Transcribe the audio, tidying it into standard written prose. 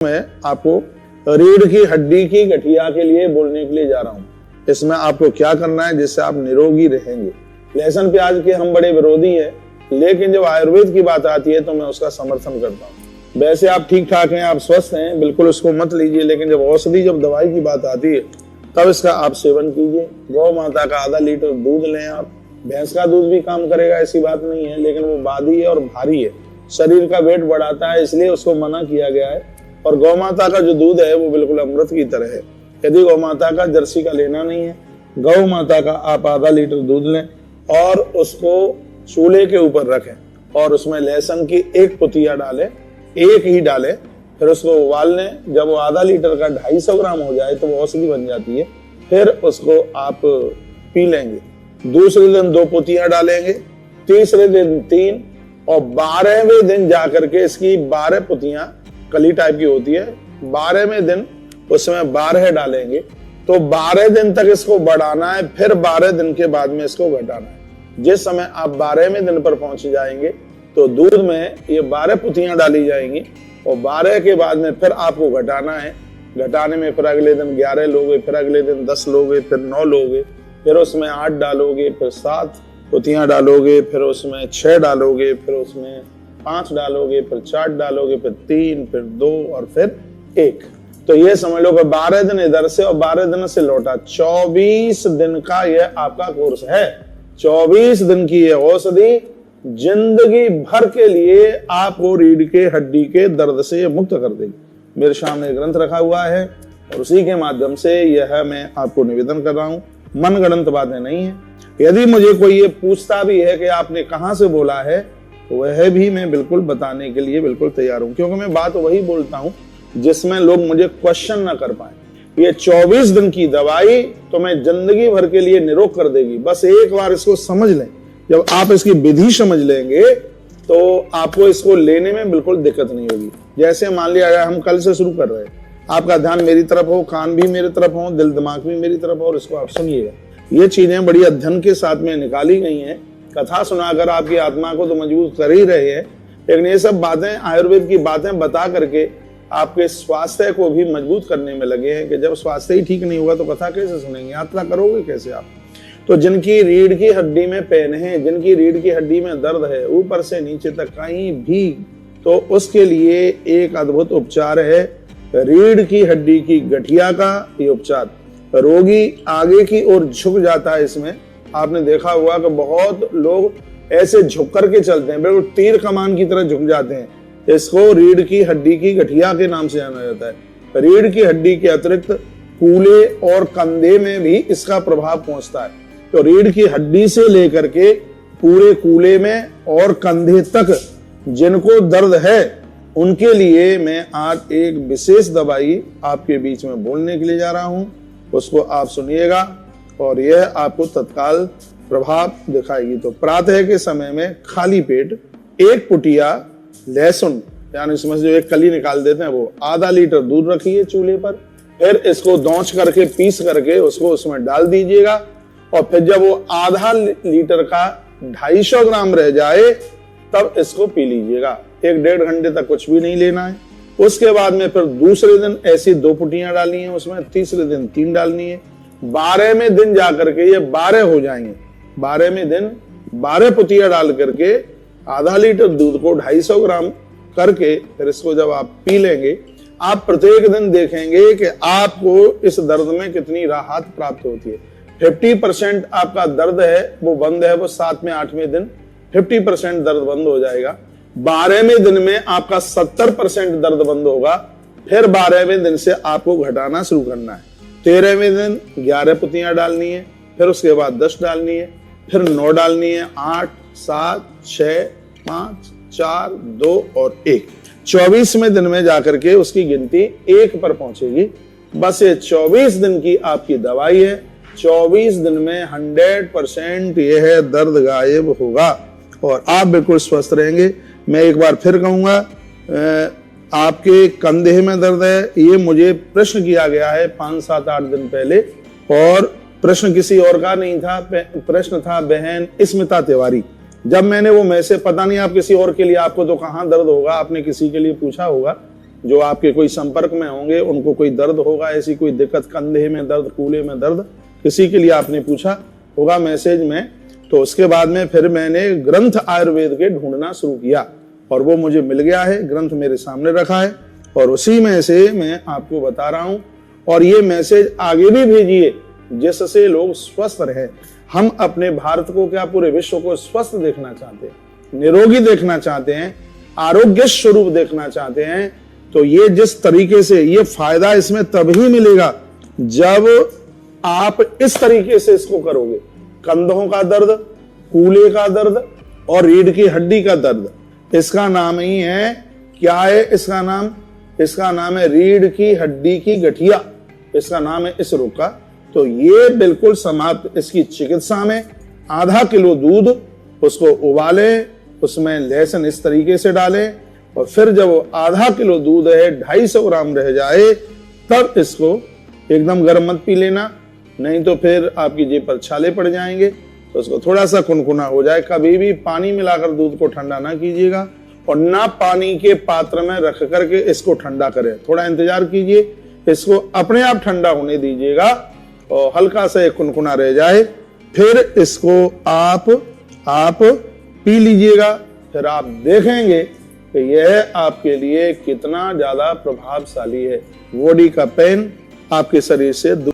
मैं आपको रीढ़ की हड्डी की गठिया के लिए बोलने के लिए जा रहा हूँ। इसमें आपको क्या करना है जिससे आप निरोगी रहेंगे। लहसुन प्याज के हम बड़े विरोधी हैं, लेकिन जब आयुर्वेद की बात आती है तो मैं उसका समर्थन करता हूँ। वैसे आप ठीक ठाक हैं, आप स्वस्थ हैं, बिल्कुल उसको मत लीजिए, लेकिन जब औषधि जब दवाई की बात आती है तब इसका आप सेवन कीजिए। गौ माता का आधा लीटर दूध लें आप। भैंस का दूध भी काम करेगा, ऐसी बात नहीं है, लेकिन वो बादी है और भारी है, शरीर का वेट बढ़ाता है, इसलिए उसको मना किया गया है। और गौ माता का जो दूध है वो बिल्कुल अमृत की तरह है। यदि गौ माता का जर्सी का लेना नहीं है, गौ माता का आप आधा लीटर दूध लें और उसको चूल्हे के ऊपर रखें और उसमें लहसुन की एक पुतिया डालें, एक ही डालें, फिर उसको उबाल लें। जब वो आधा लीटर का 250 ग्राम हो जाए तो वो औषधि बन जाती है। फिर उसको आप पी लेंगे। दूसरे दिन 2 पुतियां डालेंगे, तीसरे दिन 3 और 12वें दिन जाकर के इसकी 12 पुतियां कली टाइप की होती है, 12वें दिन उसमें 12 डालेंगे। तो 12 दिन तक इसको बढ़ाना है, फिर 12 दिन के बाद में इसको घटाना है। जिस समय आप 12वें दिन पर पहुंच जाएंगे तो दूध में ये 12 पुतियां डाली जाएंगी और 12 के बाद में फिर आपको घटाना है। घटाने में फिर अगले दिन 11 लोगे, फिर अगले दिन 10 लोगे, फिर 9 लोगे, फिर उसमें 8 डालोगे, फिर 7 पुतियां डालोगे, फिर उसमें 6 डालोगे, फिर उसमें 5 डालोगे, फिर 4 डालोगे, फिर 3, फिर 2 और फिर 1। तो ये समझ लो कि 12 दिन इधर से और 12 दिन से लौटा, 24 दिन का ये आपका कोर्स है। 24 दिन की ये औषधि जिंदगी भर के लिए आपको रीढ़ के हड्डी के दर्द से मुक्त कर देगी। मेरे सामने ग्रंथ रखा हुआ है और उसी के माध्यम से यह मैं आपको निवेदन कर रहा हूँ। मनगढ़ंत बातें नहीं है। यदि मुझे कोई ये पूछता भी है कि आपने कहाँ से बोला है, तो वह भी मैं बिल्कुल बताने के लिए बिल्कुल तैयार हूँ, क्योंकि मैं बात वही बोलता हूँ जिसमें लोग मुझे क्वेश्चन ना कर पाए। ये 24 दिन की दवाई तो मैं जिंदगी भर के लिए निरोग कर देगी। बस एक बार इसको समझ लें। जब आप इसकी विधि समझ लेंगे तो आपको इसको लेने में बिल्कुल दिक्कत नहीं होगी। जैसे मान लिया हम कल से शुरू कर रहे हैं, आपका ध्यान मेरी तरफ हो, कान भी मेरी तरफ हो, दिल दिमाग भी मेरी तरफ हो और इसको आप सुनिएगा। ये चीजें बड़ी अध्ययन के साथ में निकाली गई हैं। कथा सुनाकर आपकी आत्मा को तो मजबूत कर ही रहे हैं, लेकिन ये सब बातें आयुर्वेद की बातें बता करके आपके स्वास्थ्य को भी मजबूत करने में लगे हैं कि जब स्वास्थ्य ही ठीक नहीं होगा तो कथा कैसे सुनेंगे, यात्रा करोगे कैसे आप। तो जिनकी रीढ़ की हड्डी में पेन है, जिनकी रीढ़ की हड्डी में दर्द है ऊपर से नीचे तक कहीं भी, तो उसके लिए एक अद्भुत उपचार है रीढ़ की हड्डी की गठिया का ये उपचार। रोगी आगे की ओर झुक जाता है। इसमें आपने देखा हुआ कि बहुत लोग ऐसे झुक करके चलते हैं, बिल्कुल तीर कमान की तरह झुक जाते हैं। इसको रीढ़ की हड्डी की गठिया के नाम से जाना जाता है। रीढ़ की हड्डी के अतिरिक्त कूल्हे और कंधे में भी इसका प्रभाव पहुंचता है। तो रीढ़ की हड्डी से लेकर के पूरे कूल्हे में और कंधे तक जिनको दर्द है उनके लिए मैं आज एक विशेष दवाई आपके बीच में बोलने के लिए जा रहा हूं। उसको आप सुनिएगा और यह आपको तत्काल प्रभाव दिखाएगी। तो प्रातः के समय में खाली पेट 1 पुटिया लहसुन, यानी इसमें से जो एक कली निकाल देते हैं वो, आधा लीटर दूध रखिए चूल्हे पर। फिर इसको दौंच करके पीस करके उसको उसमें डाल दीजिएगा और फिर जब वो आधा लीटर का 250 ग्राम रह जाए तब इसको पी लीजिएगा। 1-1.5 घंटे तक कुछ भी नहीं लेना है। उसके बाद में फिर दूसरे दिन ऐसी 2 पुटियां डालनी है उसमें, तीसरे दिन 3 डालनी है। 12वें दिन जाकर के ये 12 हो जाएंगे। 12वें दिन 12 पुतियां डाल करके आधा लीटर दूध को 250 ग्राम करके फिर इसको जब आप पी लेंगे, आप प्रत्येक दिन देखेंगे कि आपको इस दर्द में कितनी राहत प्राप्त होती है। 50% आपका दर्द है वो बंद है, वो 7वें 8वें दिन 50% दर्द बंद हो जाएगा। 12वें दिन में आपका 70% दर्द बंद होगा। फिर 12वें दिन से आपको घटाना शुरू करना है। 13वें दिन 11 पुतियां डालनी है, फिर उसके बाद 10 डालनी है, फिर 9 डालनी है, 8, 7, 6, 5, 4, 2 और 1। 24वें दिन में जाकर के उसकी गिनती 1 पर पहुंचेगी। बस ये 24 दिन की आपकी दवाई है। 24 दिन में 100% यह दर्द गायब होगा और आप बिल्कुल स्वस्थ रहेंगे। मैं एक बार फिर कहूंगा, आपके कंधे में दर्द है, ये मुझे प्रश्न किया गया है 5, 7, 8 दिन पहले और प्रश्न किसी और का नहीं था। प्रश्न था बहन स्मिता तिवारी। जब मैंने वो मैसेज, पता नहीं आप किसी और के लिए, आपको तो कहाँ दर्द होगा, आपने किसी के लिए पूछा होगा, जो आपके कोई संपर्क में होंगे उनको कोई दर्द होगा, ऐसी कोई दिक्कत, कंधे में दर्द, कूल्हे में दर्द, किसी के लिए आपने पूछा होगा मैसेज में। तो उसके बाद में फिर मैंने ग्रंथ आयुर्वेद के ढूंढना शुरू किया और वो मुझे मिल गया है, ग्रंथ मेरे सामने रखा है और उसी में से मैं आपको बता रहा हूं। और ये मैसेज आगे भी भेजिए जिससे लोग स्वस्थ रहे। हम अपने भारत को क्या पूरे विश्व को स्वस्थ देखना चाहते हैं, निरोगी देखना चाहते हैं, आरोग्य स्वरूप देखना चाहते हैं। तो ये जिस तरीके से ये फायदा इसमें तभी मिलेगा जब आप इस तरीके से इसको करोगे। कंधों का दर्द, कूल्हे का दर्द और रीढ़ की हड्डी का दर्द, इसका नाम ही है, क्या है इसका नाम? इसका नाम है रीढ़ की हड्डी की गठिया, इसका नाम है इस रोग का। तो ये बिल्कुल समाप्त। इसकी चिकित्सा में आधा किलो दूध, उसको उबालें, उसमें लहसुन इस तरीके से डालें और फिर जब आधा किलो दूध है 250 ग्राम रह जाए तब इसको एकदम गर्म मत पी लेना, नहीं तो फिर आपकी जेब पर छाले पड़ जाएंगे। तो उसको थोड़ा सा कुनकुना हो जाए, कभी भी पानी मिलाकर दूध को ठंडा ना कीजिएगा और ना पानी के पात्र में रख करके इसको ठंडा करें। थोड़ा इंतजार कीजिए, इसको अपने आप ठंडा होने दीजिएगा और हल्का सा एक कुनकुना रह जाए, फिर इसको आप पी लीजिएगा। फिर आप देखेंगे कि यह आपके लिए कितना ज्यादा प्रभावशाली है। बॉडी का पेन आपके शरीर से